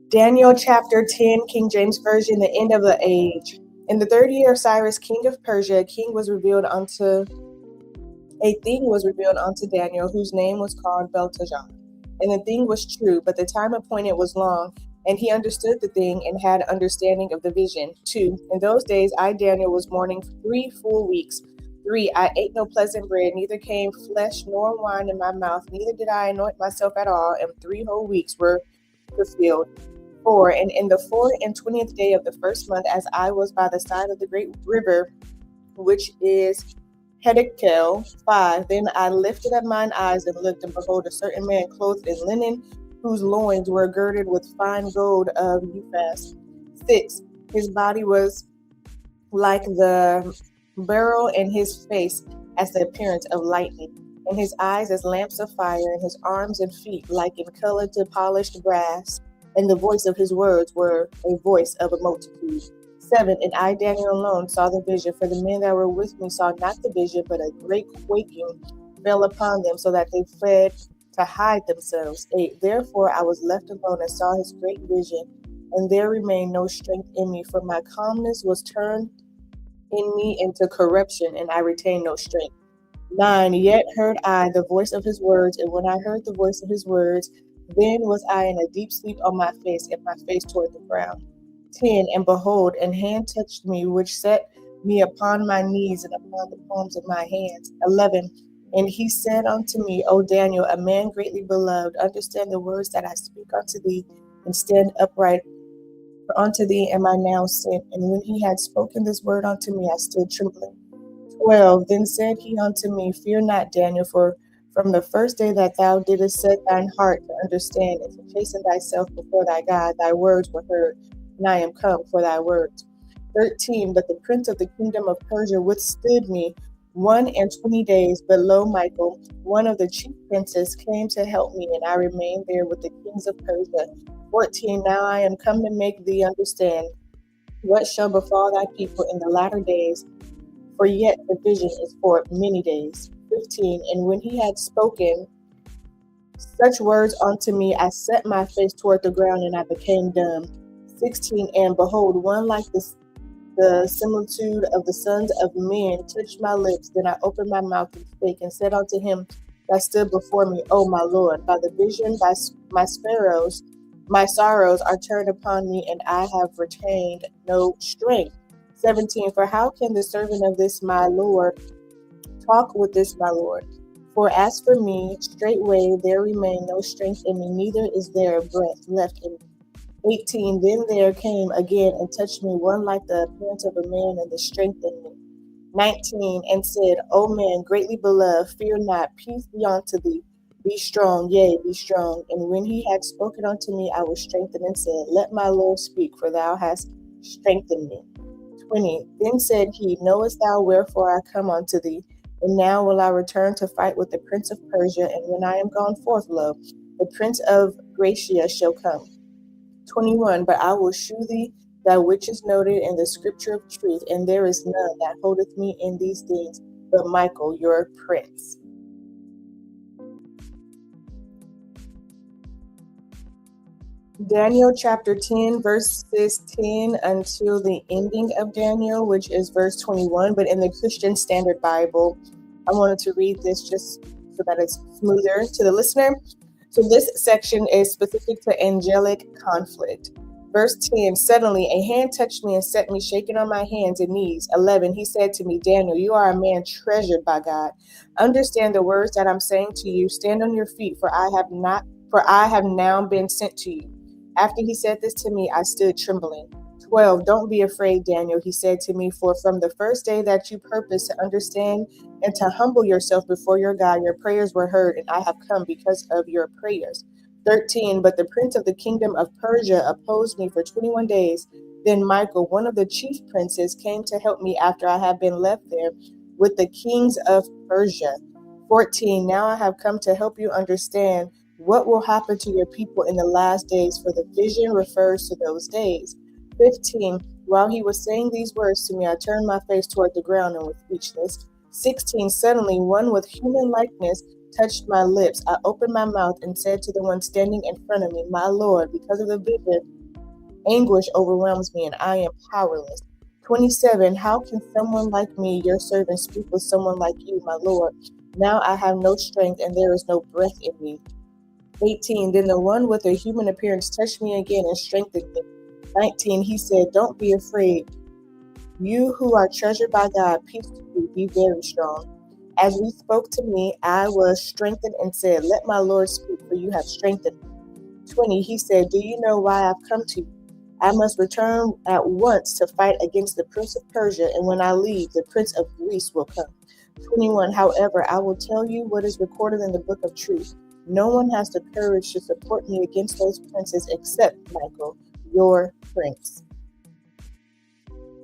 Daniel chapter 10, King James Version, the end of the age. In the third year of Cyrus, king of Persia, a thing was revealed unto Daniel, whose name was called Belteshazzar. And the thing was true, but the time appointed was long, and he understood the thing and had understanding of the vision. 2. In those days I, Daniel, was mourning 3 full weeks. 3. I ate no pleasant bread, neither came flesh nor wine in my mouth, neither did I anoint myself at all, and 3 whole weeks were fulfilled. 4. And in the 4 and 20th day of the first month, as I was by the side of the great river, which is Hedekel. 5. Then I lifted up mine eyes and looked, and behold, a certain man clothed in linen, whose loins were girded with fine gold of Uphaz. 6. His body was like the beryl, and his face as the appearance of lightning, and his eyes as lamps of fire, and his arms and feet like in color to polished brass, and the voice of his words were a voice of a multitude. 7. And I, Daniel, alone saw the vision, for the men that were with me saw not the vision, but a great quaking fell upon them, so that they fled to hide themselves. 8. Therefore I was left alone and saw his great vision, and there remained no strength in me, for my calmness was turned in me into corruption, and I retained no strength. 9. Yet heard I the voice of his words, and when I heard the voice of his words, then was I in a deep sleep on my face, and my face toward the ground. 10. And behold, an hand touched me, which set me upon my knees and upon the palms of my hands. 11. And he said unto me, O Daniel, a man greatly beloved, understand the words that I speak unto thee, and stand upright. For unto thee am I now sent. And when he had spoken this word unto me, I stood trembling. 12. Then said he unto me, Fear not, Daniel, for from the first day that thou didst set thine heart to understand and to chasten thyself before thy God, thy words were heard, and I am come for thy words. 13. But the prince of the kingdom of Persia withstood me 1 and 20 days. But lo, Michael, one of the chief princes, came to help me, and I remained there with the kings of Persia. 14. Now I am come to make thee understand what shall befall thy people in the latter days, for yet the vision is for many days. 15. And when he had spoken such words unto me, I set my face toward the ground, and I became dumb. 16. And behold, one like the similitude of the sons of men touched my lips. Then I opened my mouth and spake, and said unto him that stood before me, O my Lord, by the vision, by my sorrows are turned upon me, and I have retained no strength. 17. For how can the servant of this my Lord talk with this my Lord? For as for me, straightway there remain no strength in me, neither is there breath left in me. 18. Then there came again and touched me one like the appearance of a man, and the strength in me. 19. And said, O man, greatly beloved, fear not, peace be unto thee. Be strong, yea, be strong. And when he had spoken unto me, I was strengthened, and said, Let my Lord speak, for thou hast strengthened me. 20. Then said he, Knowest thou wherefore I come unto thee? And now will I return to fight with the prince of Persia, and when I am gone forth, lo, the prince of Gracia shall come. 21. But I will shew thee that which is noted in the scripture of truth, and there is none that holdeth me in these things but Michael, your prince. Daniel chapter 10, verses 10 until the ending of Daniel, which is verse 21. But in the Christian Standard Bible, I wanted to read this just so that it's smoother to the listener. So this section is specific to angelic conflict. Verse 10, Suddenly a hand touched me and set me shaking on my hands and knees. 11, he said to me, Daniel, you are a man treasured by God. Understand the words that I'm saying to you. Stand on your feet, for I have now been sent to you. After he said this to me, I stood trembling. 12, Don't be afraid, Daniel, he said to me, for from the first day that you purposed to understand and to humble yourself before your God, your prayers were heard, and I have come because of your prayers. 13, But the prince of the kingdom of Persia opposed me for 21 days. Then Michael, one of the chief princes, came to help me after I had been left there with the kings of Persia. 14, Now I have come to help you understand what will happen to your people in the last days, for the vision refers to those days. 15, While he was saying these words to me, I turned my face toward the ground and was speechless. 16, Suddenly one with human likeness touched my lips. I opened my mouth and said to the one standing in front of me, My Lord, because of the vision, anguish overwhelms me and I am powerless. 27. How can someone like me, your servant, speak with someone like you, my Lord? Now I have no strength and there is no breath in me. 18. Then the one with a human appearance touched me again and strengthened me. 19. He said, Don't be afraid. You who are treasured by God, peace to you, be very strong. As we spoke to me, I was strengthened and said, Let my Lord speak, for you have strengthened me. 20. He said, Do you know why I've come to you? I must return at once to fight against the prince of Persia, and when I leave, the prince of Greece will come. 21. However, I will tell you what is recorded in the book of truth. No one has the courage to support me against those princes except Michael, your prince.